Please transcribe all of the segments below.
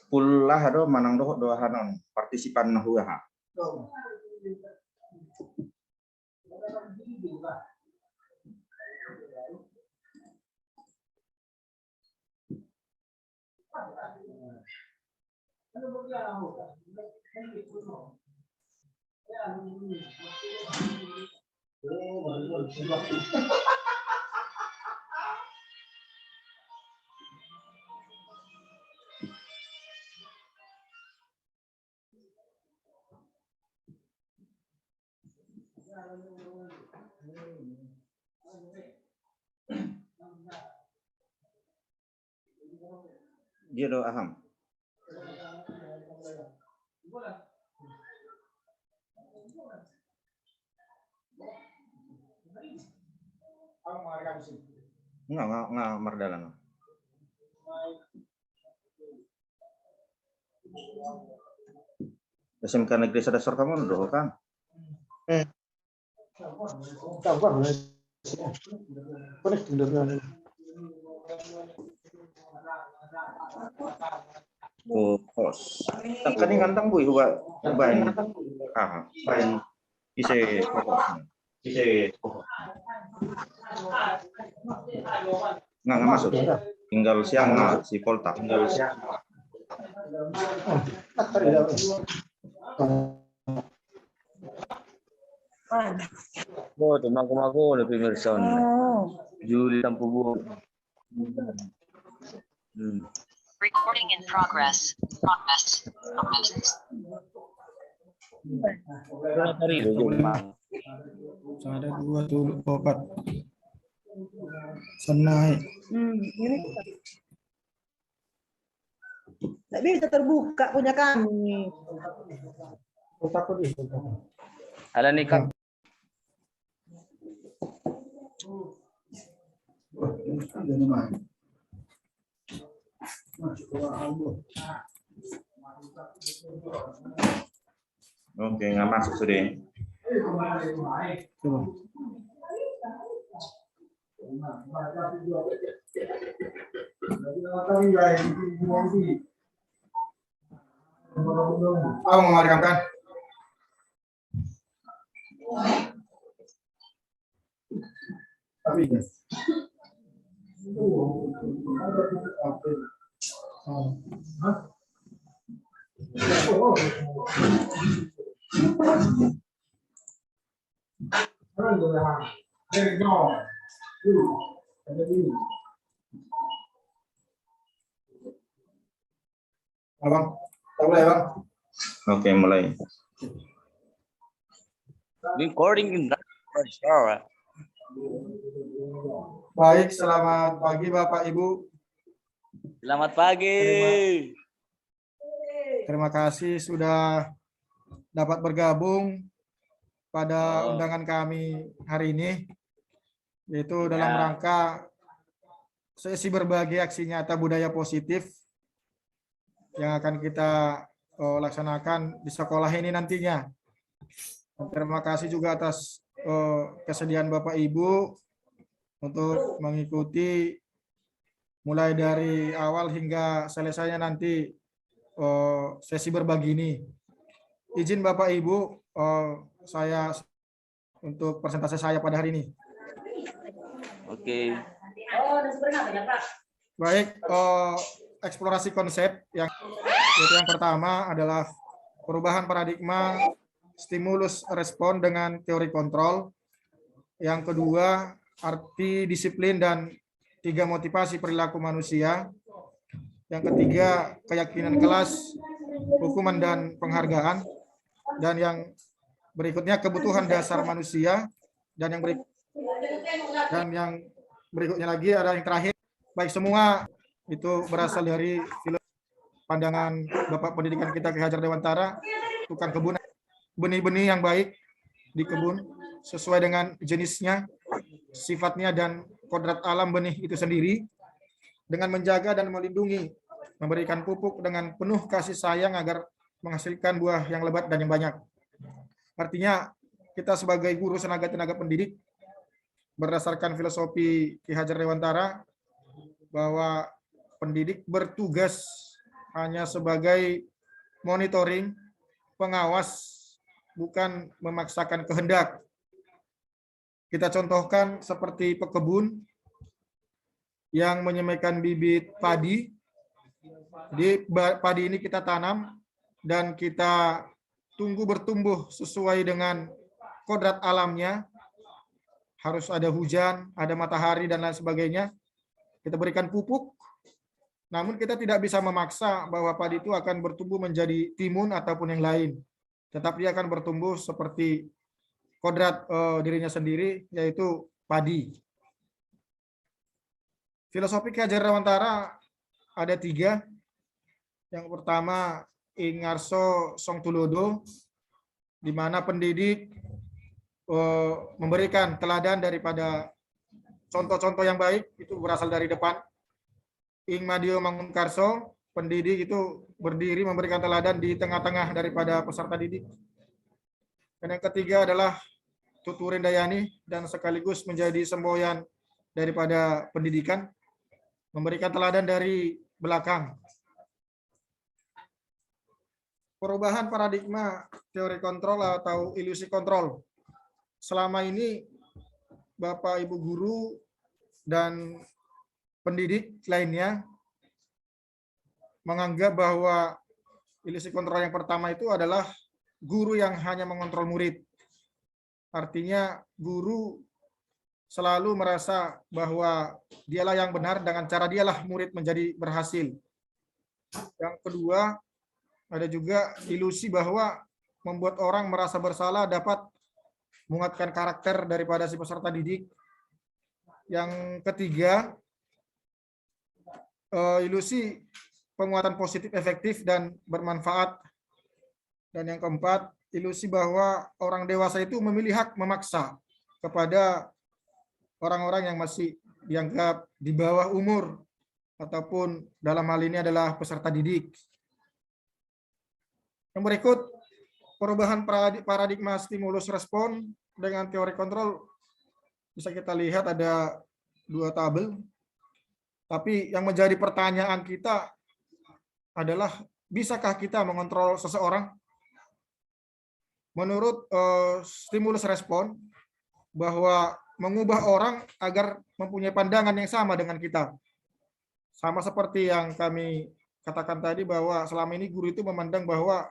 Pullah do manang do hanon partisipan nahuha. Dia do aham. Nggak mardalan. SMK Negeri Sadasar kamu udah kan? Oh, kos. Kan ngantang bu, bain. Bain. Ise pokok. Nggak masuk. Tinggal siang si Polta. Oh, teman-temanku udah pemirsa. Juli Tampubu. Recording in progress. Ada 2 tuh 4. Senai. Ini nggak bisa terbuka punya kami. Halo nih Kak. Oke, nggak masuk sudah. Oh, mengajarkan. Tapi guys. Abang, mulai bang. Oke, mulai. Recording in progress. Baik, selamat pagi Bapak Ibu. Selamat pagi. Terima kasih sudah dapat bergabung pada undangan kami hari ini, yaitu dalam rangka sesi berbagi aksi nyata budaya positif yang akan kita laksanakan di sekolah ini nantinya. Terima kasih juga atas kesediaan Bapak Ibu untuk mengikuti mulai dari awal hingga selesainya nanti sesi berbagi ini. Izin Bapak Ibu, saya untuk presentasi saya pada hari ini. Oke. Baik, eksplorasi konsep yang pertama adalah perubahan paradigma stimulus respon dengan teori kontrol. Yang kedua, arti disiplin dan 3 motivasi perilaku manusia. Yang ketiga, keyakinan kelas, hukuman dan penghargaan. Dan yang berikutnya, kebutuhan dasar manusia. Dan yang berikutnya lagi ada yang terakhir. Baik, semua itu berasal dari pandangan Bapak Pendidikan kita Ki Hajar Dewantara, tukang kebun. Benih-benih yang baik di kebun sesuai dengan jenisnya, sifatnya, dan kodrat alam benih itu sendiri, dengan menjaga dan melindungi, memberikan pupuk dengan penuh kasih sayang agar menghasilkan buah yang lebat dan yang banyak. Artinya kita sebagai guru tenaga pendidik berdasarkan filosofi Ki Hajar Dewantara bahwa pendidik bertugas hanya sebagai monitoring, pengawas, bukan memaksakan kehendak. Kita contohkan seperti pekebun yang menyemekan bibit padi. Di padi ini kita tanam dan kita tunggu bertumbuh sesuai dengan kodrat alamnya. Harus ada hujan, ada matahari, dan lain sebagainya. Kita berikan pupuk, namun kita tidak bisa memaksa bahwa padi itu akan bertumbuh menjadi timun ataupun yang lain. Tetapi dia akan bertumbuh seperti kodrat dirinya sendiri, yaitu padi. Filosofi Ki Hajar Dewantara ada 3. Yang pertama, Ing Ngarso Song Tulodo, di mana pendidik memberikan teladan daripada contoh-contoh yang baik, itu berasal dari depan. Ing Madio Mangunkarso, pendidik itu berdiri memberikan teladan di tengah-tengah daripada peserta didik. Dan yang ketiga adalah Tuturin Dayani, dan sekaligus menjadi semboyan daripada pendidikan, memberikan teladan dari belakang. Perubahan paradigma teori kontrol atau ilusi kontrol. Selama ini Bapak Ibu guru dan pendidik lainnya menganggap bahwa ilusi kontrol yang pertama itu adalah guru yang hanya mengontrol murid. Artinya guru selalu merasa bahwa dialah yang benar, dengan cara dialah murid menjadi berhasil. Yang kedua, ada juga ilusi bahwa membuat orang merasa bersalah dapat menguatkan karakter daripada si peserta didik. Yang ketiga, ilusi penguatan positif, efektif, dan bermanfaat. Dan yang keempat, ilusi bahwa orang dewasa itu memilih hak memaksa kepada orang-orang yang masih dianggap di bawah umur, ataupun dalam hal ini adalah peserta didik. Yang berikut, perubahan paradigma stimulus respon dengan teori kontrol. Bisa kita lihat ada 2 tabel. Tapi yang menjadi pertanyaan kita adalah, bisakah kita mengontrol seseorang? Menurut stimulus respon, bahwa mengubah orang agar mempunyai pandangan yang sama dengan kita. Sama seperti yang kami katakan tadi, bahwa selama ini guru itu memandang bahwa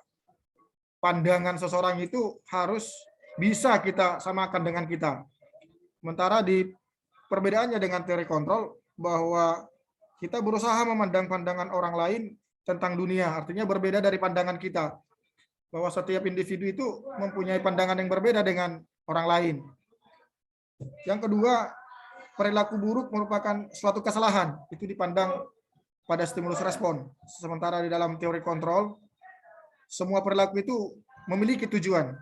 pandangan seseorang itu harus bisa kita samakan dengan kita. Sementara di perbedaannya dengan teori kontrol, bahwa kita berusaha memandang pandangan orang lain tentang dunia, artinya berbeda dari pandangan kita. Bahwa setiap individu itu mempunyai pandangan yang berbeda dengan orang lain. Yang kedua, perilaku buruk merupakan suatu kesalahan. Itu dipandang pada stimulus respon. Sementara di dalam teori kontrol, semua perilaku itu memiliki tujuan.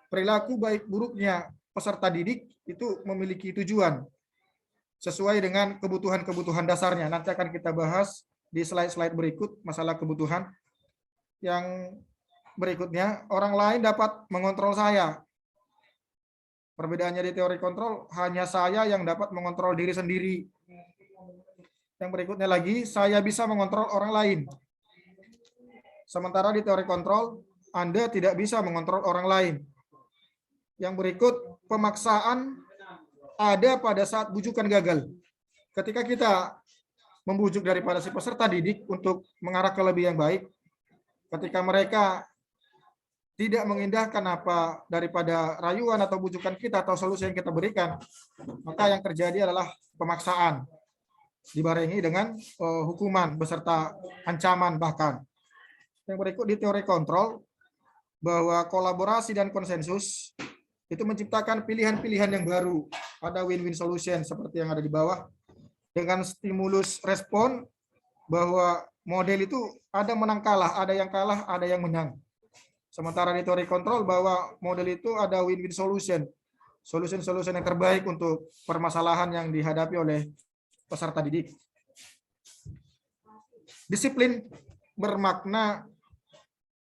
Perilaku baik buruknya peserta didik itu memiliki tujuan sesuai dengan kebutuhan-kebutuhan dasarnya. Nanti akan kita bahas di slide-slide berikut masalah kebutuhan. Yang berikutnya, orang lain dapat mengontrol saya. Perbedaannya di teori kontrol, hanya saya yang dapat mengontrol diri sendiri. Yang berikutnya lagi, saya bisa mengontrol orang lain. Sementara di teori kontrol, Anda tidak bisa mengontrol orang lain. Yang berikut, pemaksaan ada pada saat bujukan gagal. Ketika kita membujuk daripada si peserta didik untuk mengarah ke lebih yang baik, ketika mereka tidak mengindahkan apa daripada rayuan atau bujukan kita atau solusi yang kita berikan, maka yang terjadi adalah pemaksaan, dibarengi dengan hukuman beserta ancaman bahkan. Yang berikut di teori kontrol, bahwa kolaborasi dan konsensus itu menciptakan pilihan-pilihan yang baru. Ada win-win solution seperti yang ada di bawah. Dengan stimulus respon, bahwa model itu ada menang kalah, ada yang kalah, ada yang menang. Sementara di teori kontrol, bahwa model itu ada win-win solution. Solution-solution yang terbaik untuk permasalahan yang dihadapi oleh peserta didik. Disiplin bermakna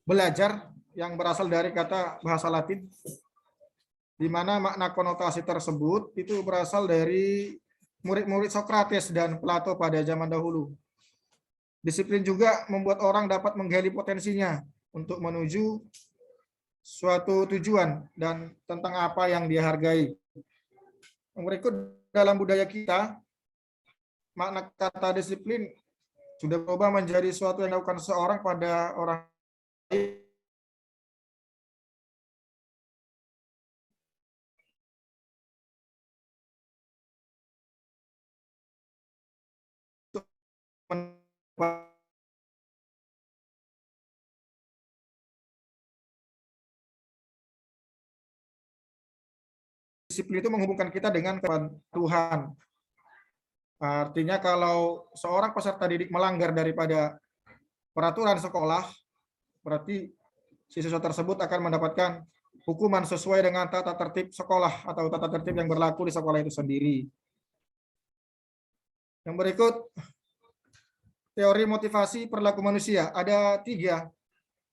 belajar, yang berasal dari kata bahasa Latin. di mana makna konotasi tersebut itu berasal dari murid-murid Sokrates dan Plato pada zaman dahulu. Disiplin juga membuat orang dapat menggali potensinya untuk menuju suatu tujuan dan tentang apa yang dia hargai. Yang berikut, dalam budaya kita, makna kata disiplin sudah berubah menjadi suatu yang dilakukan seseorang pada orang lain. Disiplin itu menghubungkan kita dengan Tuhan. Artinya kalau seorang peserta didik melanggar daripada peraturan sekolah, berarti siswa tersebut akan mendapatkan hukuman sesuai dengan tata tertib sekolah atau tata tertib yang berlaku di sekolah itu sendiri. Yang berikut, teori motivasi perilaku manusia. Ada 3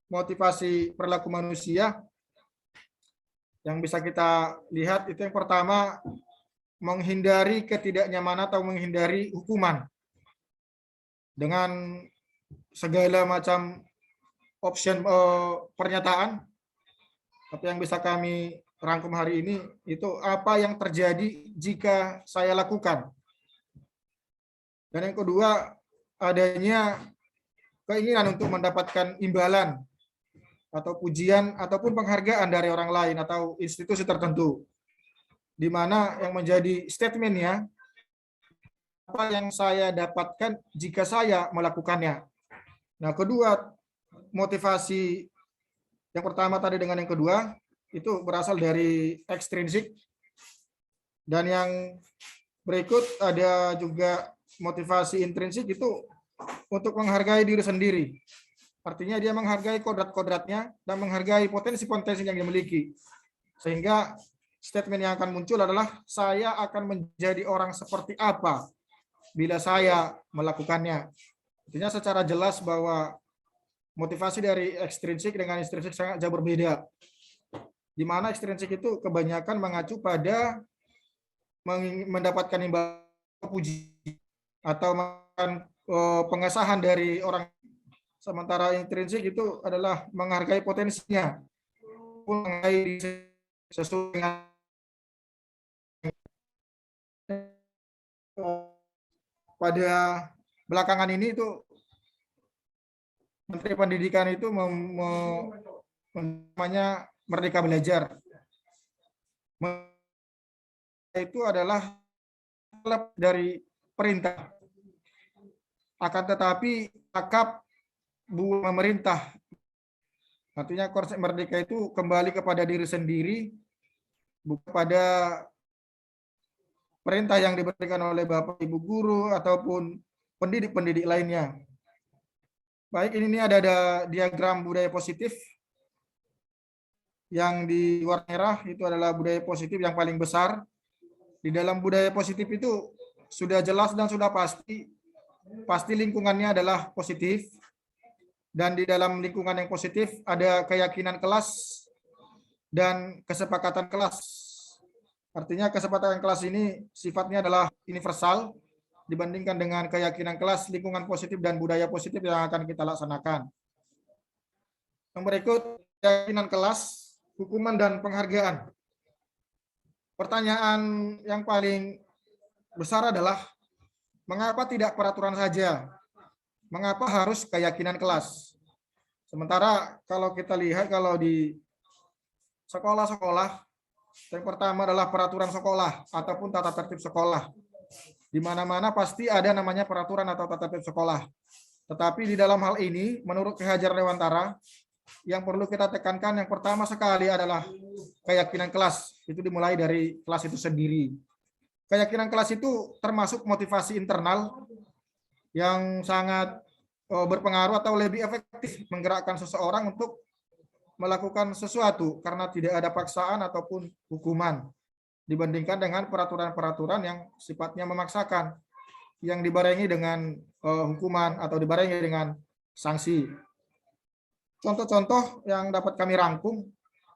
motivasi perilaku manusia yang bisa kita lihat. Itu yang pertama, menghindari ketidaknyamanan atau menghindari hukuman dengan segala macam option pernyataan. Tapi yang bisa kami rangkum hari ini itu apa yang terjadi jika saya lakukan. Dan yang kedua, adanya keinginan untuk mendapatkan imbalan atau pujian ataupun penghargaan dari orang lain atau institusi tertentu, di mana yang menjadi statementnya apa yang saya dapatkan jika saya melakukannya. Nah, kedua motivasi yang pertama tadi dengan yang kedua itu berasal dari ekstrinsik, dan yang berikut ada juga motivasi intrinsik, itu untuk menghargai diri sendiri. Artinya dia menghargai kodrat-kodratnya dan menghargai potensi-potensi yang dimiliki. Sehingga statement yang akan muncul adalah saya akan menjadi orang seperti apa bila saya melakukannya. Artinya secara jelas bahwa motivasi dari ekstrinsik dengan intrinsik sangat jauh berbeda. Di mana ekstrinsik itu kebanyakan mengacu pada mendapatkan imbalan puji atau pengesahan dari orang. Sementara intrinsik itu adalah menghargai potensinya, menghargai sesuai dengan pada belakangan ini itu Menteri Pendidikan itu namanya Merdeka Belajar. Itu adalah dari perintah. Akan tetapi akap pemerintah. Artinya konsep merdeka itu kembali kepada diri sendiri, bukan pada perintah yang diberikan oleh Bapak Ibu guru ataupun pendidik-pendidik lainnya. Baik, ini ada diagram budaya positif. Yang di warna merah itu adalah budaya positif yang paling besar. Di dalam budaya positif itu sudah jelas dan sudah pasti lingkungannya adalah positif. Dan di dalam lingkungan yang positif ada keyakinan kelas dan kesepakatan kelas. Artinya kesepakatan kelas ini sifatnya adalah universal dibandingkan dengan keyakinan kelas, lingkungan positif, dan budaya positif yang akan kita laksanakan. Yang berikut, keyakinan kelas, hukuman, dan penghargaan. Pertanyaan yang paling besar adalah, mengapa tidak peraturan saja? Mengapa harus keyakinan kelas? Sementara kalau kita lihat, kalau di sekolah-sekolah, yang pertama adalah peraturan sekolah ataupun tata tertib sekolah. Di mana-mana pasti ada namanya peraturan atau tata tertib sekolah. Tetapi di dalam hal ini, menurut Ki Hajar Dewantara, yang perlu kita tekankan yang pertama sekali adalah keyakinan kelas. Itu dimulai dari kelas itu sendiri. Keyakinan kelas itu termasuk motivasi internal yang sangat berpengaruh atau lebih efektif menggerakkan seseorang untuk melakukan sesuatu karena tidak ada paksaan ataupun hukuman dibandingkan dengan peraturan-peraturan yang sifatnya memaksakan yang dibarengi dengan hukuman atau dibarengi dengan sanksi. Contoh-contoh yang dapat kami rangkum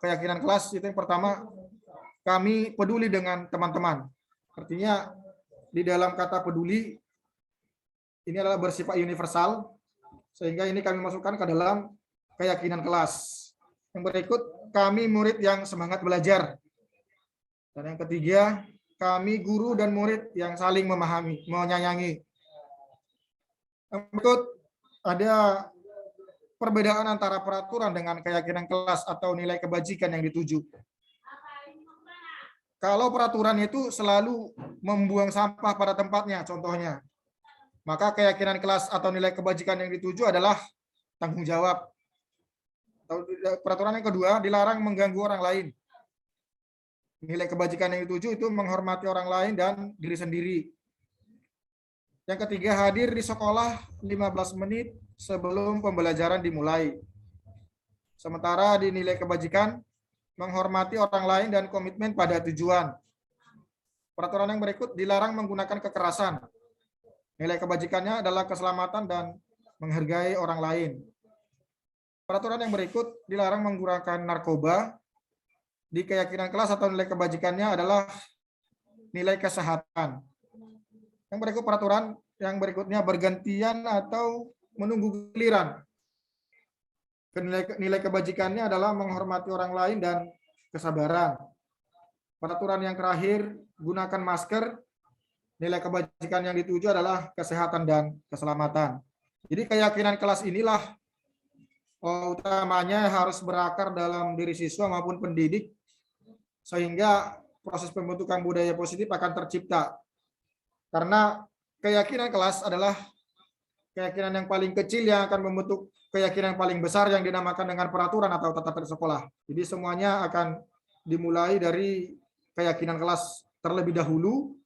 keyakinan kelas itu yang pertama, kami peduli dengan teman-teman. Artinya di dalam kata peduli ini adalah bersifat universal, sehingga ini kami masukkan ke dalam keyakinan kelas. Yang berikut, kami murid yang semangat belajar. Dan yang ketiga, kami guru dan murid yang saling memahami, menyayangi. Yang berikut, ada perbedaan antara peraturan dengan keyakinan kelas atau nilai kebajikan yang dituju. Kalau peraturan itu selalu membuang sampah pada tempatnya, contohnya, maka keyakinan kelas atau nilai kebajikan yang dituju adalah tanggung jawab. Peraturan yang kedua, dilarang mengganggu orang lain. Nilai kebajikan yang dituju itu menghormati orang lain dan diri sendiri. Yang ketiga, hadir di sekolah 15 menit sebelum pembelajaran dimulai. Sementara di nilai kebajikan, menghormati orang lain dan komitmen pada tujuan. Peraturan yang berikut, dilarang menggunakan kekerasan. Nilai kebajikannya adalah keselamatan dan menghargai orang lain. Peraturan yang berikut, dilarang menggunakan narkoba. Di keyakinan kelas atau nilai kebajikannya adalah nilai kesehatan. Yang berikut peraturan yang berikutnya bergantian atau menunggu giliran. Nilai kebajikannya adalah menghormati orang lain dan kesabaran. Peraturan yang terakhir, gunakan masker. Nilai kebajikan yang dituju adalah kesehatan dan keselamatan. Jadi keyakinan kelas inilah utamanya harus berakar dalam diri siswa maupun pendidik, sehingga proses pembentukan budaya positif akan tercipta. Karena keyakinan kelas adalah keyakinan yang paling kecil yang akan membentuk keyakinan yang paling besar yang dinamakan dengan peraturan atau tata tertib sekolah. Jadi semuanya akan dimulai dari keyakinan kelas terlebih dahulu,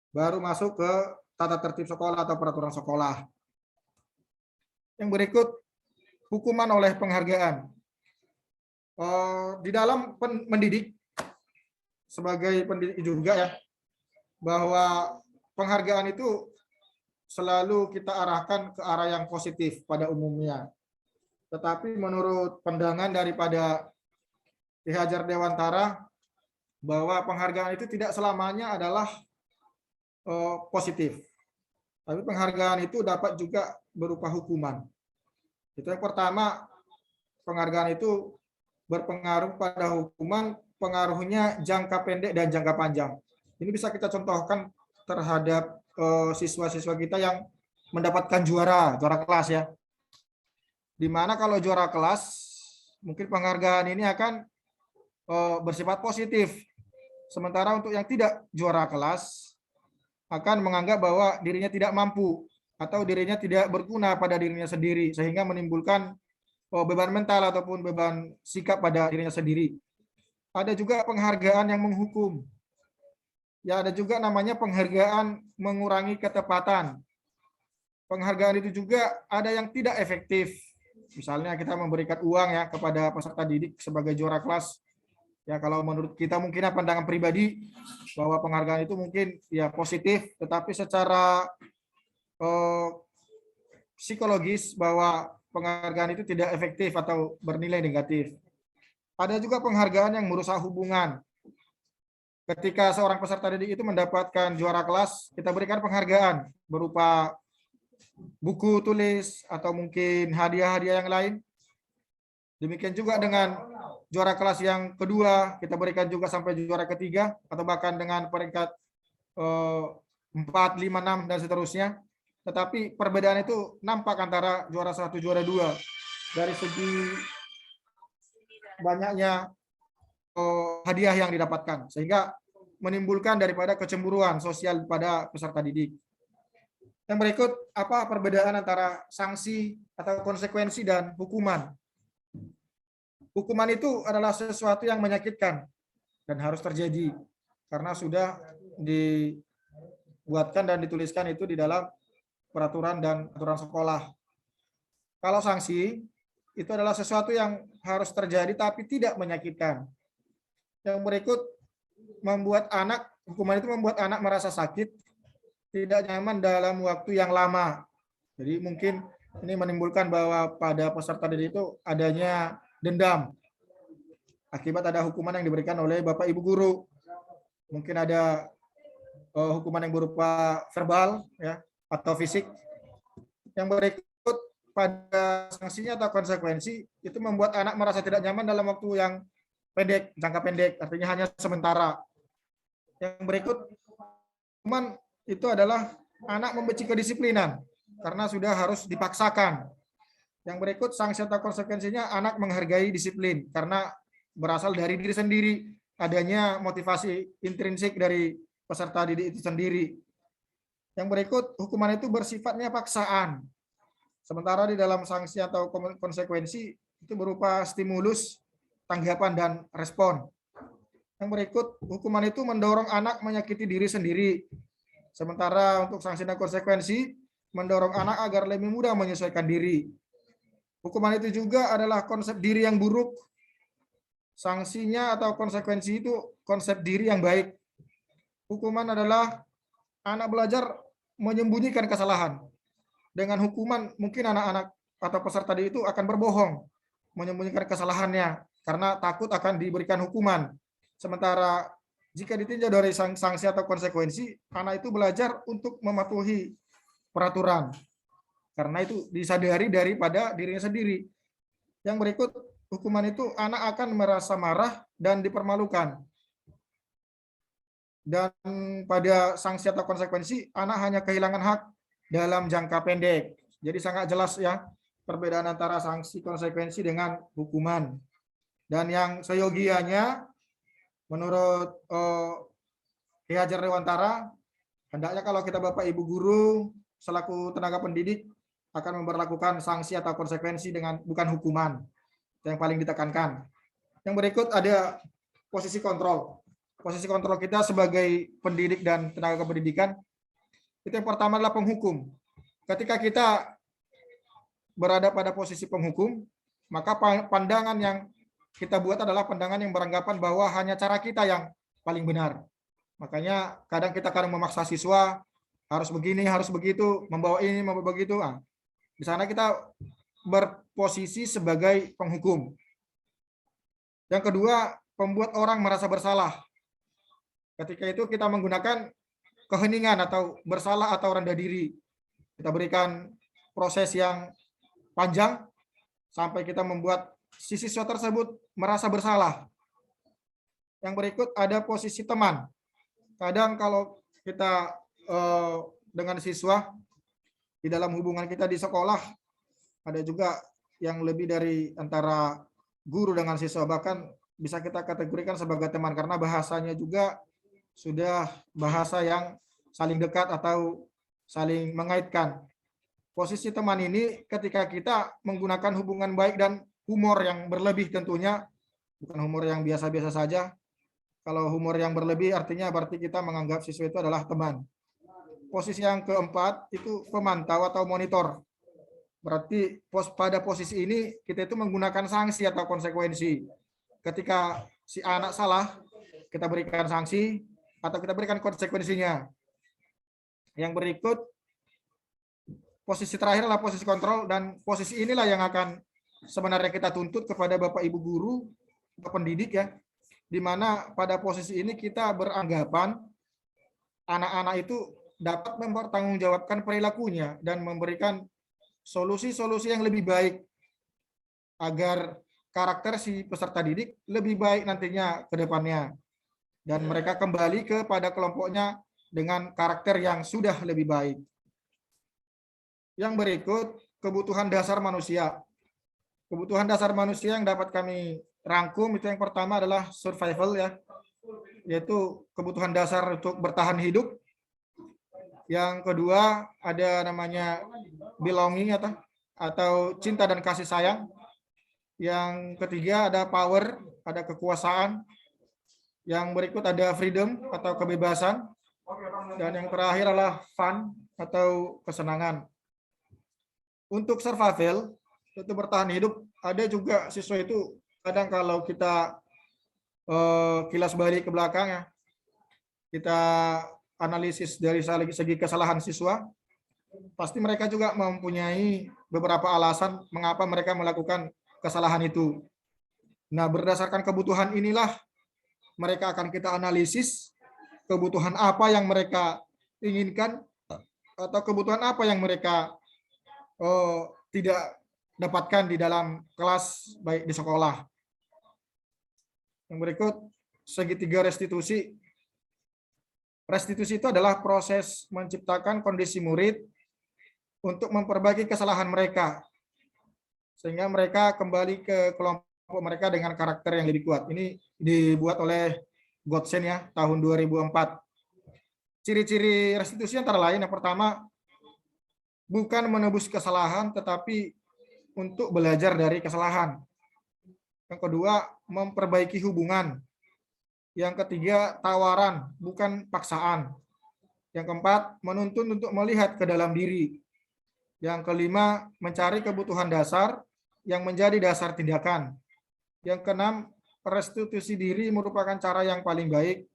baru masuk ke tata tertib sekolah atau peraturan sekolah. Yang berikut, hukuman oleh penghargaan. Di dalam mendidik, sebagai pendidik juga ya, bahwa penghargaan itu selalu kita arahkan ke arah yang positif pada umumnya. Tetapi menurut pandangan daripada Ki Hajar Dewantara, bahwa penghargaan itu tidak selamanya adalah positif. Tapi penghargaan itu dapat juga berupa hukuman. Itu yang pertama, penghargaan itu berpengaruh pada hukuman, pengaruhnya jangka pendek dan jangka panjang. Ini bisa kita contohkan terhadap siswa-siswa kita yang mendapatkan juara kelas ya. Dimana kalau juara kelas, mungkin penghargaan ini akan bersifat positif. Sementara untuk yang tidak juara kelas, akan menganggap bahwa dirinya tidak mampu atau dirinya tidak berguna pada dirinya sendiri, sehingga menimbulkan beban mental ataupun beban sikap pada dirinya sendiri. Ada juga penghargaan yang menghukum. Ya, ada juga namanya penghargaan mengurangi ketepatan. Penghargaan itu juga ada yang tidak efektif. Misalnya kita memberikan uang ya kepada peserta didik sebagai juara kelas. Ya, kalau menurut kita mungkin pandangan pribadi bahwa penghargaan itu mungkin ya positif, tetapi secara psikologis bahwa penghargaan itu tidak efektif atau bernilai negatif. Ada juga penghargaan yang merusak hubungan. Ketika seorang peserta didik itu mendapatkan juara kelas, kita berikan penghargaan berupa buku tulis atau mungkin hadiah-hadiah yang lain. Demikian juga dengan juara kelas yang kedua, kita berikan juga sampai juara ketiga, atau bahkan dengan peringkat 4, 5, 6, dan seterusnya. Tetapi perbedaan itu nampak antara juara 1, juara 2 dari segi banyaknya hadiah yang didapatkan, sehingga menimbulkan daripada kecemburuan sosial pada peserta didik. Yang berikut, apa perbedaan antara sanksi atau konsekuensi dan hukuman? Hukuman itu adalah sesuatu yang menyakitkan dan harus terjadi karena sudah dibuatkan dan dituliskan itu di dalam peraturan dan aturan sekolah. Kalau sanksi itu adalah sesuatu yang harus terjadi tapi tidak menyakitkan. Yang berikut, hukuman itu membuat anak merasa sakit, tidak nyaman dalam waktu yang lama. Jadi mungkin ini menimbulkan bahwa pada peserta didik itu adanya dendam. akibat ada hukuman yang diberikan oleh Bapak Ibu guru. Mungkin ada hukuman yang berupa verbal ya atau fisik. Yang berikut pada sanksinya atau konsekuensi itu membuat anak merasa tidak nyaman dalam waktu yang pendek, jangka pendek, artinya hanya sementara. Yang berikut hukuman itu adalah anak membenci kedisiplinan karena sudah harus dipaksakan. Yang berikut sanksi atau konsekuensinya anak menghargai disiplin karena berasal dari diri sendiri, adanya motivasi intrinsik dari peserta didik itu sendiri. Yang berikut hukuman itu bersifatnya paksaan. Sementara di dalam sanksi atau konsekuensi itu berupa stimulus, tanggapan, dan respon. Yang berikut hukuman itu mendorong anak menyakiti diri sendiri. Sementara untuk sanksi dan konsekuensi mendorong anak agar lebih mudah menyesuaikan diri. Hukuman itu juga adalah konsep diri yang buruk. Sanksinya atau konsekuensi itu konsep diri yang baik. Hukuman adalah anak belajar menyembunyikan kesalahan. Dengan hukuman mungkin anak-anak atau peserta didik itu akan berbohong, menyembunyikan kesalahannya karena takut akan diberikan hukuman. Sementara jika ditinjau dari sanksi atau konsekuensi, anak itu belajar untuk mematuhi peraturan. Karena itu disadari daripada dirinya sendiri. Yang berikut, hukuman itu anak akan merasa marah dan dipermalukan. Dan pada sanksi atau konsekuensi, anak hanya kehilangan hak dalam jangka pendek. Jadi sangat jelas ya perbedaan antara sanksi konsekuensi dengan hukuman. Dan yang seyogianya menurut Ki Hajar Dewantara, hendaknya kalau kita Bapak Ibu guru selaku tenaga pendidik akan memperlakukan sanksi atau konsekuensi dengan bukan hukuman. Itu yang paling ditekankan. Yang berikut ada posisi kontrol. Posisi kontrol kita sebagai pendidik dan tenaga kependidikan itu yang pertama adalah penghukum. Ketika kita berada pada posisi penghukum, maka pandangan yang kita buat adalah pandangan yang beranggapan bahwa hanya cara kita yang paling benar. Makanya kadang kita memaksa siswa harus begini, harus begitu, membawa ini, membawa begitu. Nah, di sana kita berposisi sebagai penghukum. Yang kedua, membuat orang merasa bersalah. Ketika itu kita menggunakan keheningan atau bersalah atau rendah diri. Kita berikan proses yang panjang sampai kita membuat si siswa tersebut merasa bersalah. Yang berikut ada posisi teman. Kadang kalau kita dengan siswa di dalam hubungan kita di sekolah, ada juga yang lebih dari antara guru dengan siswa, bahkan bisa kita kategorikan sebagai teman karena bahasanya juga sudah bahasa yang saling dekat atau saling mengaitkan. Posisi teman ini ketika kita menggunakan hubungan baik dan humor yang berlebih tentunya, bukan humor yang biasa-biasa saja. Kalau humor yang berlebih artinya berarti kita menganggap siswa itu adalah teman. Posisi yang keempat itu pemantau atau monitor. Berarti pada posisi ini kita itu menggunakan sanksi atau konsekuensi. Ketika si anak salah, kita berikan sanksi atau kita berikan konsekuensinya. Yang berikut, posisi terakhir adalah posisi kontrol, dan posisi inilah yang akan sebenarnya kita tuntut kepada Bapak Ibu guru, pendidik ya, di mana pada posisi ini kita beranggapan anak-anak itu dapat mempertanggungjawabkan perilakunya dan memberikan solusi-solusi yang lebih baik agar karakter si peserta didik lebih baik nantinya ke depannya. Dan mereka kembali kepada kelompoknya dengan karakter yang sudah lebih baik. Yang berikut, kebutuhan dasar manusia. Kebutuhan dasar manusia yang dapat kami rangkum itu yang pertama adalah survival ya, yaitu kebutuhan dasar untuk bertahan hidup. Yang kedua ada namanya belonging atau cinta dan kasih sayang. Yang ketiga ada power, ada kekuasaan. Yang berikut ada freedom atau kebebasan. Dan yang terakhir adalah fun atau kesenangan. Untuk survival, itu bertahan hidup, ada juga siswa itu kadang kalau kita kilas balik ke belakang ya, kita analisis dari segi kesalahan siswa, pasti mereka juga mempunyai beberapa alasan mengapa mereka melakukan kesalahan itu. Nah, berdasarkan kebutuhan inilah mereka akan kita analisis kebutuhan apa yang mereka inginkan atau kebutuhan apa yang mereka tidak dapatkan di dalam kelas baik di sekolah. Yang berikut, segitiga restitusi. Restitusi itu adalah proses menciptakan kondisi murid untuk memperbaiki kesalahan mereka, sehingga mereka kembali ke kelompok mereka dengan karakter yang lebih kuat. Ini dibuat oleh Gottsen ya, tahun 2004. Ciri-ciri restitusi antara lain, yang pertama, bukan menebus kesalahan, tetapi untuk belajar dari kesalahan. Yang kedua, memperbaiki hubungan. Yang ketiga, tawaran, bukan paksaan. Yang keempat, menuntun untuk melihat ke dalam diri. Yang kelima, mencari kebutuhan dasar yang menjadi dasar tindakan. Yang keenam, restitusi diri merupakan cara yang paling baik.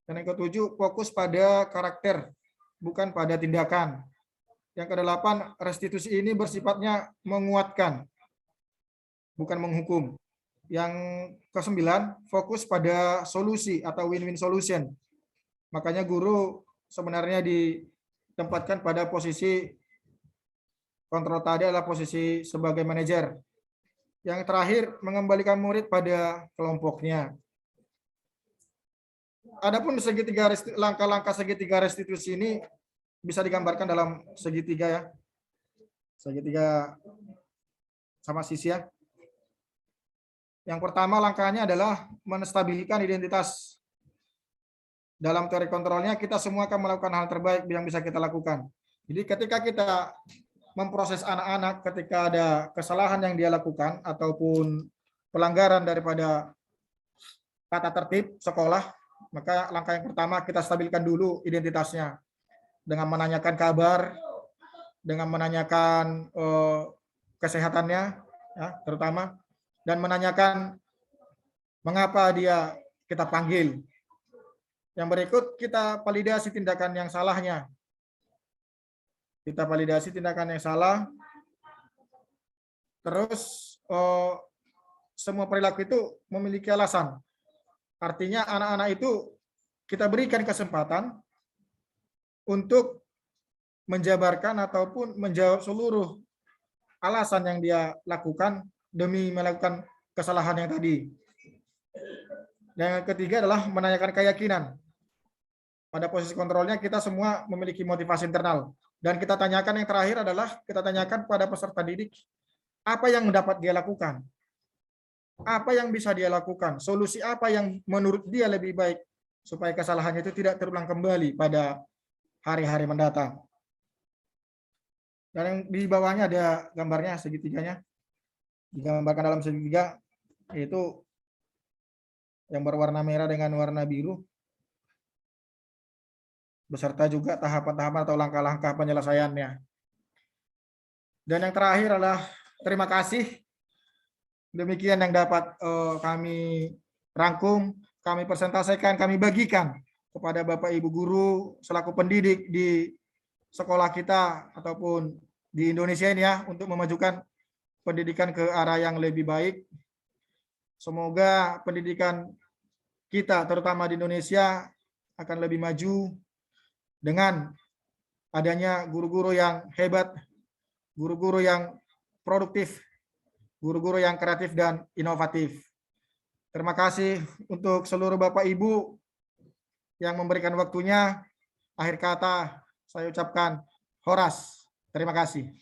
Dan yang ketujuh, fokus pada karakter, bukan pada tindakan. Yang kedelapan, restitusi ini bersifatnya menguatkan, bukan menghukum. Yang kesembilan, fokus pada solusi atau win-win solution. Makanya guru sebenarnya ditempatkan pada posisi kontrol tadi adalah posisi sebagai manajer. Yang terakhir, mengembalikan murid pada kelompoknya. Adapun langkah-langkah segitiga restitusi ini bisa digambarkan dalam segitiga ya. Segitiga sama sisi ya. Yang pertama langkahnya adalah menstabilkan identitas. Dalam teori kontrolnya kita semua akan melakukan hal terbaik yang bisa kita lakukan. Jadi ketika kita memproses anak-anak ketika ada kesalahan yang dia lakukan ataupun pelanggaran daripada tata tertib sekolah, maka langkah yang pertama kita stabilkan dulu identitasnya dengan menanyakan kabar, dengan menanyakan kesehatannya, ya, terutama, dan menanyakan mengapa dia kita panggil. Yang berikut kita validasi tindakan yang salahnya. Kita validasi tindakan yang salah. Terus semua perilaku itu memiliki alasan. Artinya anak-anak itu kita berikan kesempatan untuk menjabarkan ataupun menjawab seluruh alasan yang dia lakukan demi melakukan kesalahan yang tadi. Yang ketiga adalah menanyakan keyakinan. Pada posisi kontrolnya kita semua memiliki motivasi internal. Dan kita tanyakan yang terakhir adalah kita tanyakan pada peserta didik apa yang dapat dia lakukan. Apa yang bisa dia lakukan? Solusi apa yang menurut dia lebih baik supaya kesalahannya itu tidak terulang kembali pada hari-hari mendatang. Dan yang di bawahnya ada gambarnya segitiganya. Digambarkan dalam segitiga, yaitu yang berwarna merah dengan warna biru, beserta juga tahapan-tahapan atau langkah-langkah penyelesaiannya. Dan yang terakhir adalah terima kasih. Demikian yang dapat kami rangkum, kami presentasikan, kami bagikan kepada Bapak Ibu guru selaku pendidik di sekolah kita ataupun di Indonesia ini ya, untuk memajukan pendidikan ke arah yang lebih baik. Semoga pendidikan kita terutama di Indonesia akan lebih maju dengan adanya guru-guru yang hebat, guru-guru yang produktif, guru-guru yang kreatif dan inovatif. Terima kasih untuk seluruh Bapak Ibu yang memberikan waktunya. Akhir kata saya ucapkan horas. Terima kasih.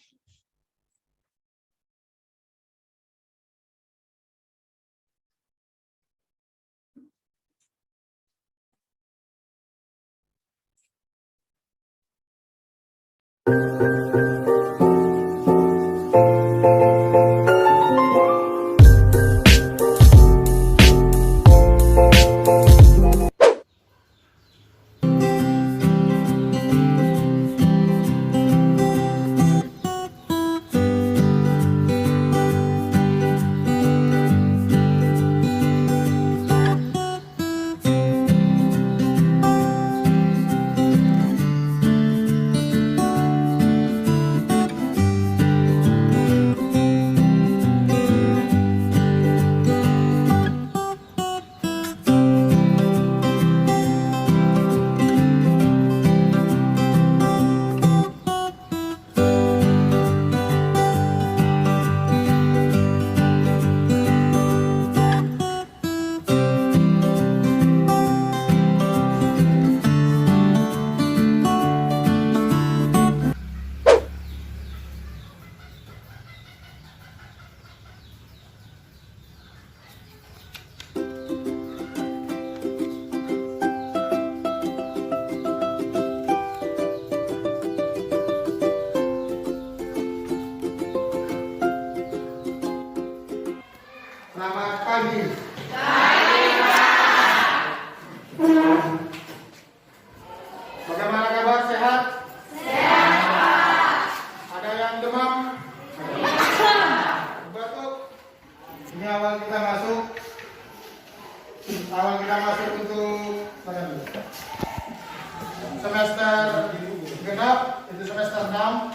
genap itu semester 6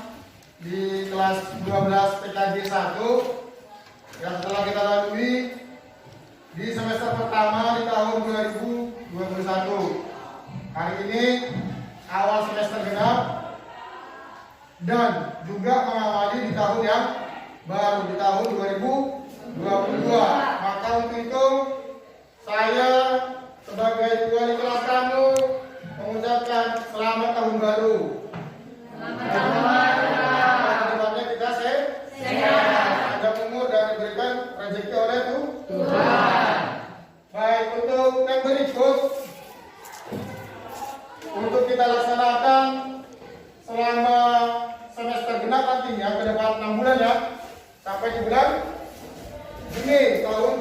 di kelas 12 PKJ 1 yang telah kita lalui di semester pertama di tahun 2021. Hari ini awal semester genap dan juga mengawali di tahun yang baru di tahun 2022. Maka untuk itu saya sebagai wali kelas kamu mengucapkan selamat tahun baru. Selamat. Kedepannya kita sehat, panjang umur dan diberikan rezeki oleh Tuhan. Baik, untuk yang berikut untuk kita laksanakan selama semester genap nantinya ke depan 6 bulan ya, sampai di bulan Juni tahun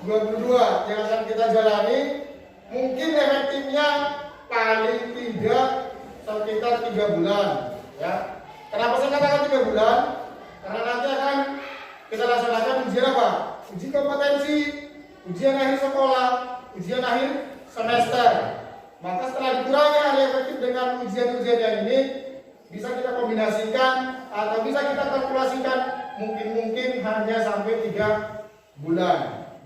2022 yang akan kita jalani. Mungkin efektifnya paling tidak sekitar 3 bulan ya. Kenapa saya katakan 3 bulan? Karena nanti akan kita laksanakan ujian apa? Uji kompetensi, ujian akhir sekolah, ujian akhir semester. Maka setelah dikurangi hari efektif dengan ujian-ujian yang ini, bisa kita kombinasikan atau bisa kita kalkulasikan mungkin hanya sampai 3 bulan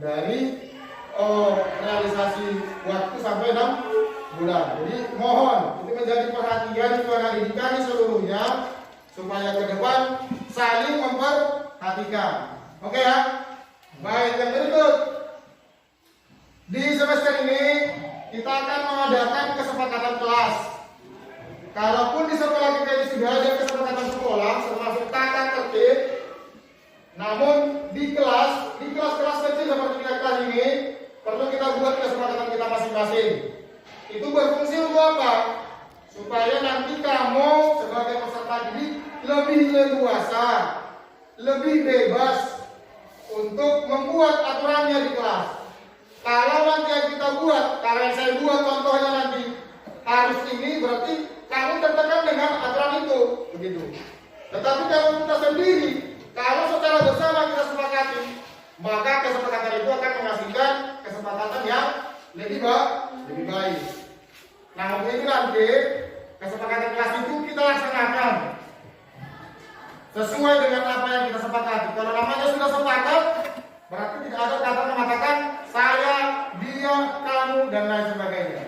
dari realisasi waktu sampai 6 bulan. Jadi mohon itu menjadi perhatian Tuan Adik kami seluruhnya supaya ke depan saling memperhatikan. Oke ya? Baik, yang berikut di semester ini kita akan mengadakan kesepakatan kelas. Kalaupun di sekolah kita ini sudah ada kesepakatan sekolah termasuk tata tertib, namun di kelas-kelas kecil seperti kelas ini perlu kita buat kesepakatan kita masing-masing. Itu berfungsi untuk apa? Supaya nanti kamu sebagai peserta didik lebih leluasa, lebih bebas untuk membuat aturannya di kelas. Kalau nanti yang kita buat, kalau yang saya buat contohnya nanti harus ini, berarti kamu tertekan dengan aturan itu, begitu. Tetapi kalau kita sendiri, kalau secara bersama kita sepakati, maka kesepakatan itu akan menghasilkan kesepakatan yang lebih baik. Nah, untuk itu nanti kesepakatan kelas itu kita laksanakan sesuai dengan apa yang kita sepakati. Kalau namanya sudah sepakat, berarti tidak ada kata mengatakan saya, dia, kamu dan lain sebagainya.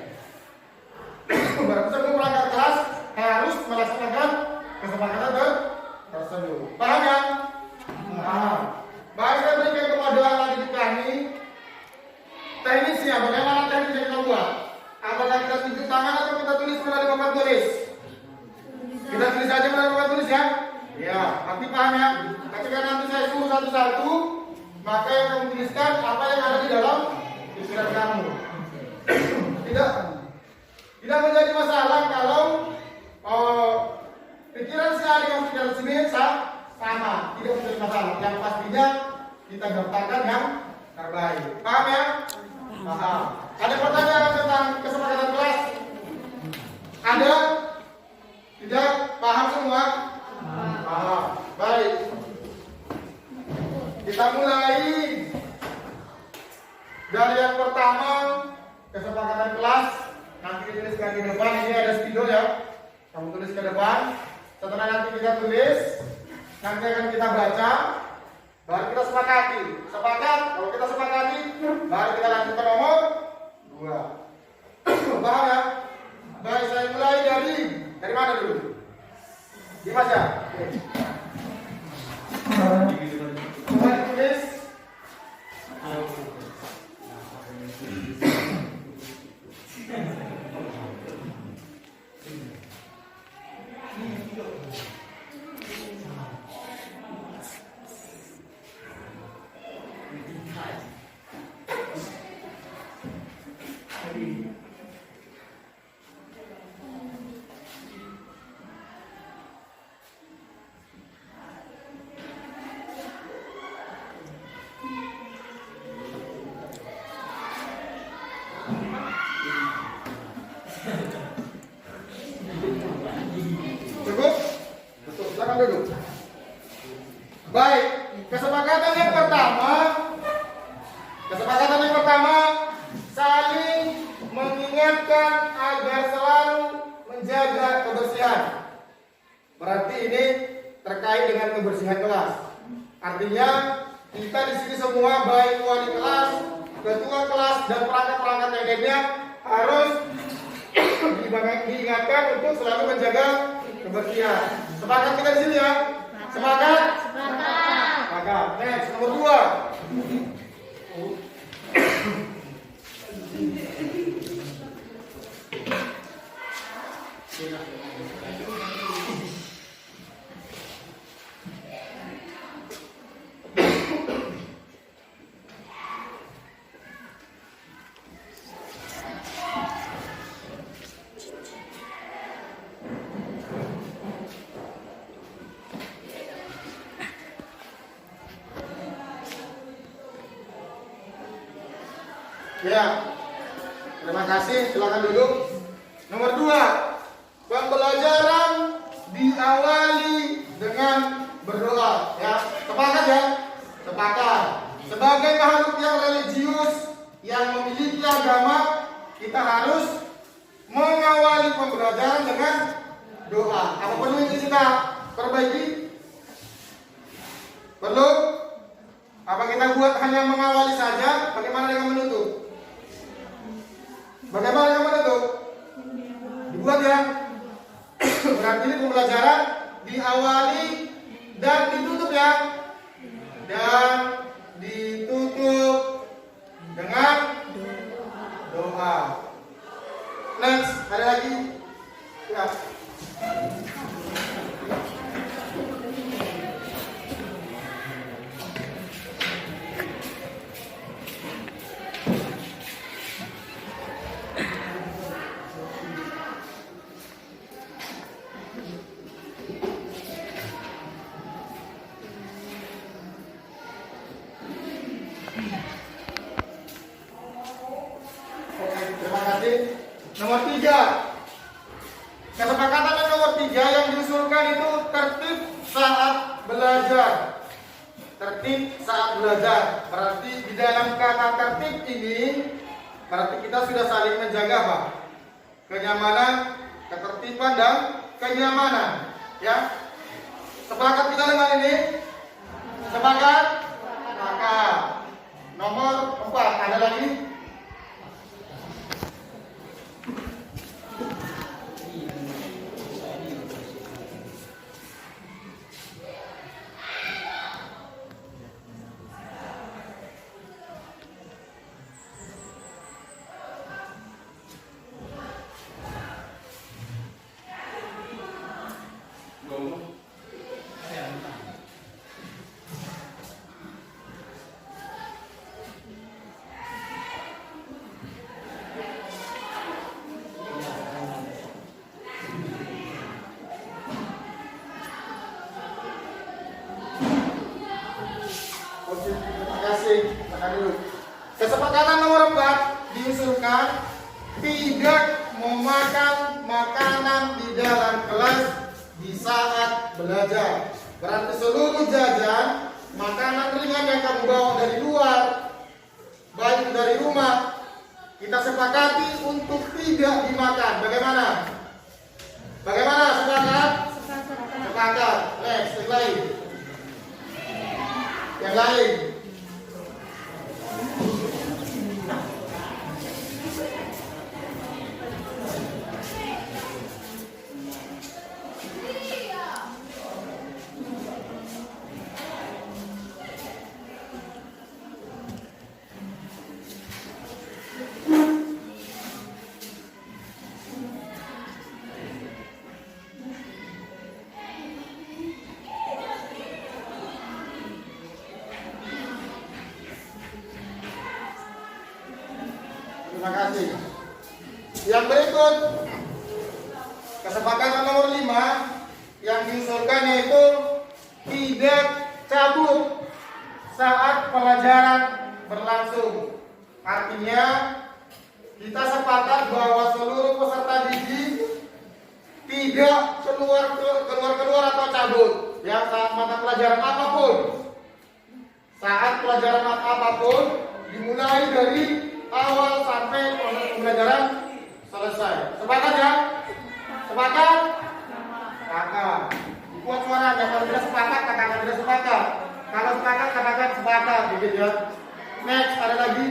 Berarti sebelum berangkat kelas harus melaksanakan kesepakatan tersebut. Paham ya? Paham. Baik, saya berikan kepada adik kami teknisnya, bagaimana teknis yang kita buat. Apakah kita tunjuk tangan atau kita tulis melalui papan tulis? Kita tulis saja melalui papan tulis ya? Ya, tapi paham ya? Ketika nanti saya suruh satu-satu, maka yang kamu tuliskan apa yang ada di dalam pikiran kamu. Tidak menjadi masalah kalau pikiran sekali yang pikiran sini sama, tidak menjadi masalah. Yang pastinya kita daftarkan yang terbaik. Paham ya? Paham. Ada pertanyaan tentang kesepakatan kelas? Ada? Tidak? Paham semua? Paham. Baik. Kita mulai dari yang pertama, kesepakatan kelas. Nanti dituliskan di depan, ini ada spidol ya. Kamu tulis ke depan. Setelah nanti kita tulis, nanti akan kita baca, baru kita sepakati. Sepakat? Kalau kita sepakati, baru kita lanjut ke nomor 2. Paham ya? Baik, saya mulai dari mana dulu? Dimas ya? Mulai tulis. Cukup? Betul, silakan duduk. Baik, kesepakatan yang pertama saling mengingatkan agar selalu menjaga kebersihan. Berarti ini terkait dengan kebersihan kelas. Artinya kita di sini semua baik wali kelas, ketua kelas dan perangkat-perangkat yang lainnya harus diingatkan untuk selalu menjaga kebersihan. Sepakat kita di sini ya? Sepakat? Sepakat. Next, nomor 2. Ya, terima kasih. Silakan duduk. Nomor 2, pembelajaran diawali dengan berdoa. Ya, sepakat ya? Sepakat. Sebagai makhluk yang religius yang memiliki agama, kita harus mengawali pembelajaran dengan doa. Apa perlu ini kita perbaiki? Perlu? Apa kita buat hanya mengawali saja? Bagaimana dengan menutup? Bagaimana dengan menutup? Dibuat ya. Berarti ini pembelajaran diawali dan ditutup ya. Dan ditutup dengan doa. Next, ada lagi? Ya. Nomor 3, kesepakatan yang nomor 3 yang diusulkan itu tertib saat belajar. Tertib saat belajar. Berarti di dalam kata tertib ini, berarti kita sudah saling menjaga Pak, kenyamanan, ketertiban dan kenyamanan. Ya, sepakat kita dengan ini? Sepakat? Sepakat. Nomor 4, ada lagi? Kesepakatan nomor 4 diusulkan tidak memakan makanan di dalam kelas di saat belajar. Berarti seluruh jajan, makanan ringan yang kamu bawa dari luar, baik dari rumah, kita sepakati untuk tidak dimakan. Bagaimana? Bagaimana? Sepakat? Sepakat. Next, yang lain. Yang lain. Terima kasih. Yang berikut, kesepakatan nomor 5 yang diusulkan yaitu tidak cabut saat pelajaran berlangsung. Artinya kita sepakat bahwa seluruh peserta didik tidak keluar atau cabut ya saat mata pelajaran apapun. Saat pelajaran apapun dimulai dari awal sampai pembelajaran selesai. Sepakat ya? Sepakat? Sepakat. ya. Next, ada lagi.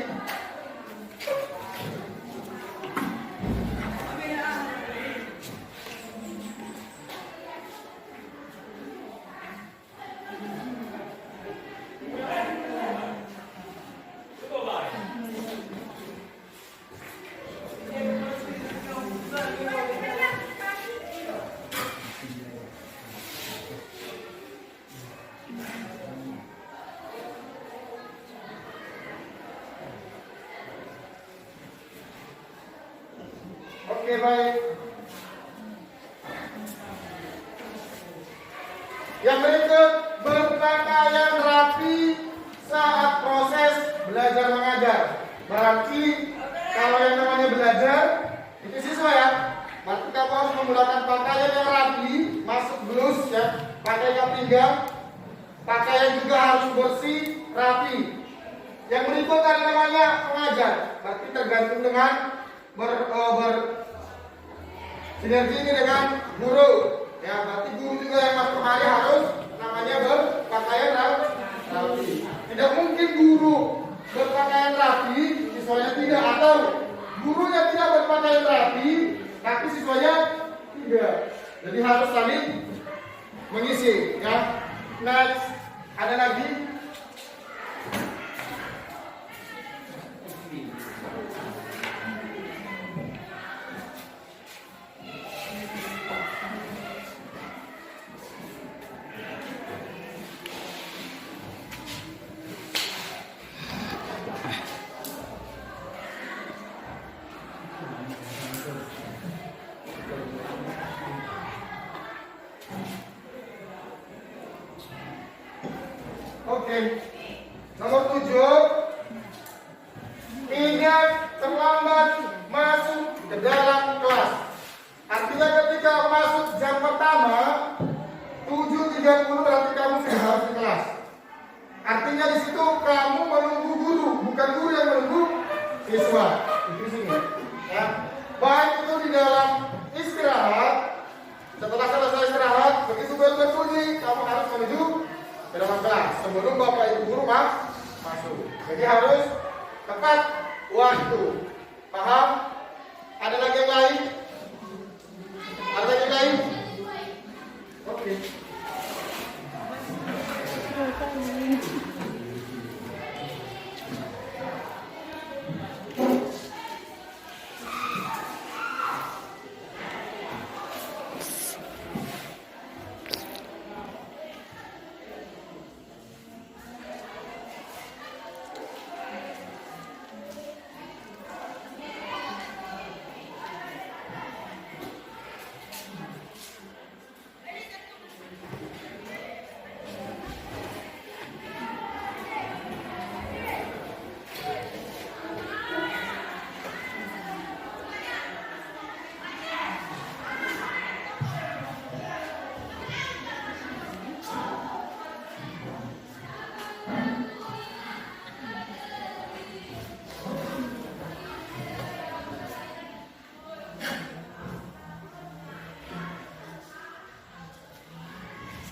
Oke, baik. Yang berikut, berpakaian rapi saat proses belajar mengajar. Berarti kalau yang namanya belajar itu siswa ya. Berarti kamu harus menggunakan pakaian yang rapi, masuk blus ya, pakai ikat pinggang, pakaian juga harus bersih, rapi. Yang berikut ada namanya mengajar. Berarti tergantung dengan sinergi ini dengan guru. Ya, berarti guru juga yang masuk kemari harus namanya berpakaian rapi. Tidak mungkin guru berpakaian rapi, siswanya tidak, atau gurunya tidak berpakaian rapi, tapi siswanya tidak. Jadi harus saling mengisi. Ya. Next, ada lagi. Oke. Nomor 7, tidak terlambat masuk ke dalam kelas. Artinya ketika masuk jam pertama 7.30 berarti kamu sudah harus di kelas. Artinya di situ kamu menunggu guru, bukan guru yang menunggu siswa. Di sini, ya. Baik itu di dalam istirahat. Setelah selesai istirahat, begitu bel berbunyi, kamu harus menuju ke dalam kelas sebelum bapak ibu guru masuk. Jadi harus tepat waktu. Paham? Ada lagi yang lain? Ada lagi yang lain? Oke.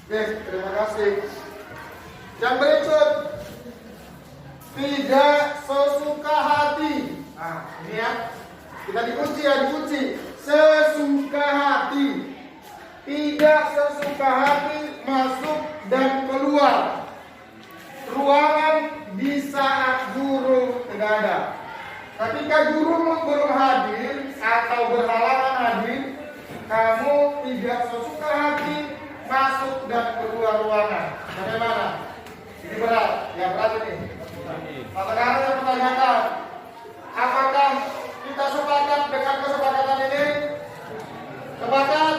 Oke, terima kasih. Yang berikut, tidak sesuka hati. Nah, ini ya, kita dikunci ya, dikunci. Sesuka hati. Tidak sesuka hati masuk dan keluar ruangan di saat guru tidak ada. Ketika guru belum hadir atau berhalangan hadir, kamu tidak sesuka hati masuk dan keluar ruangan. Bagaimana? Ini berat, ya berat ini. Sekarang saya pertanyakan, apakah kita sepakat dengan kesepakatan ini? Sepakat?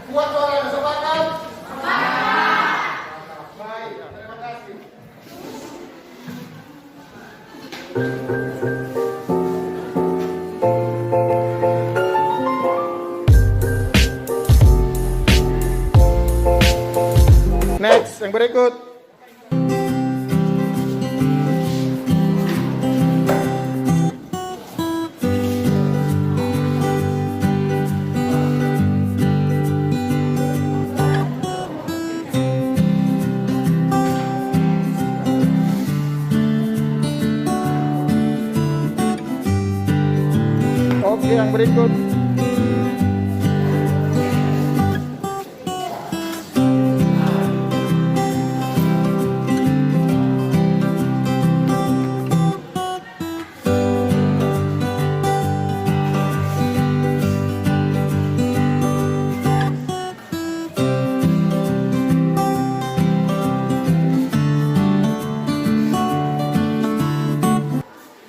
Kuat suaranya, sepakat? Sepakat. Baik, terima kasih. Next, yang berikut. yang berikut.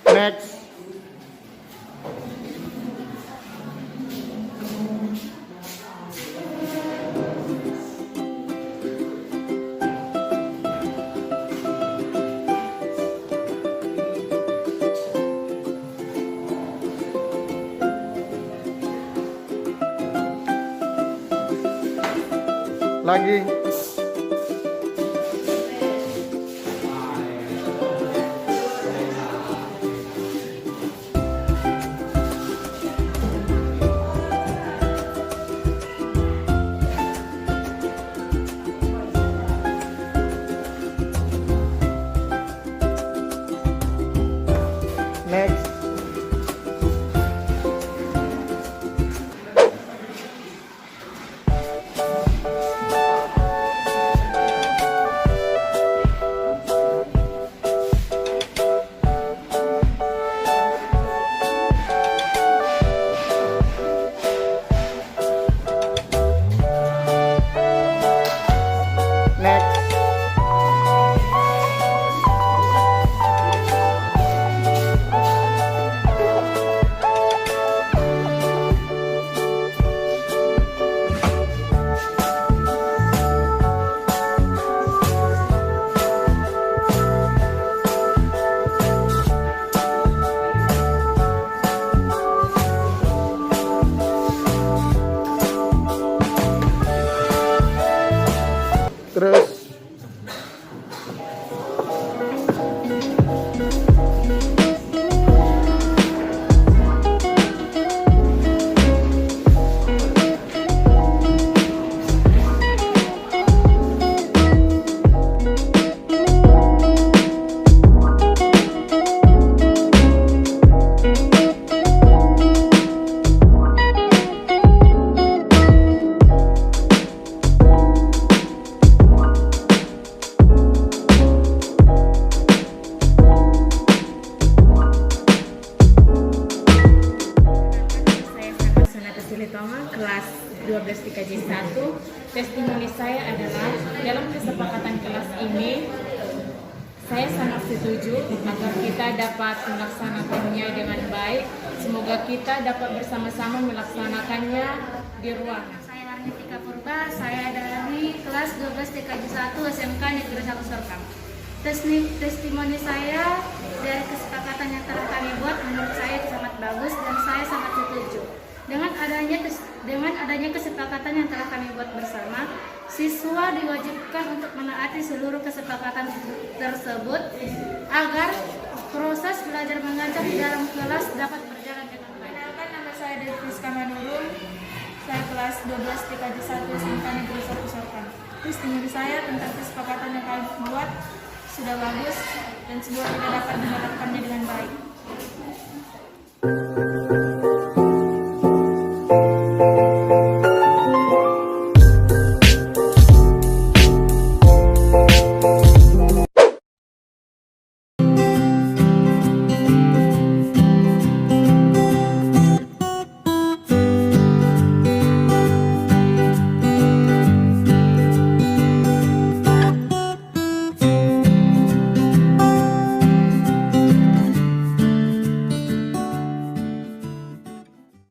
Next. Lagi. Next. Next. Terus. Kelas 12 TKJ 1. Testimoni saya adalah dalam kesepakatan kelas ini saya sangat setuju agar kita dapat melaksanakannya dengan baik. Semoga kita dapat bersama-sama melaksanakannya di ruangan. Saya Arnitika Purba, saya dari kelas 12 TKJ 1 SMK Negeri 1 Serpong. Testimoni saya dari kesepakatan yang telah kami buat menurut saya sangat bagus dan saya sangat setuju. Dengan adanya kesepakatan yang telah kami buat bersama, siswa diwajibkan untuk menaati seluruh kesepakatan tersebut agar proses belajar mengajar di dalam kelas dapat berjalan dengan baik. Perkenalkan, nama saya Devriska Manurung. Saya kelas 12 TKJ 1 SMK Negeri 1 Serpong. Testimoni saya tentang kesepakatan yang kami buat sudah bagus dan semoga kita dapat menerapkannya dengan baik.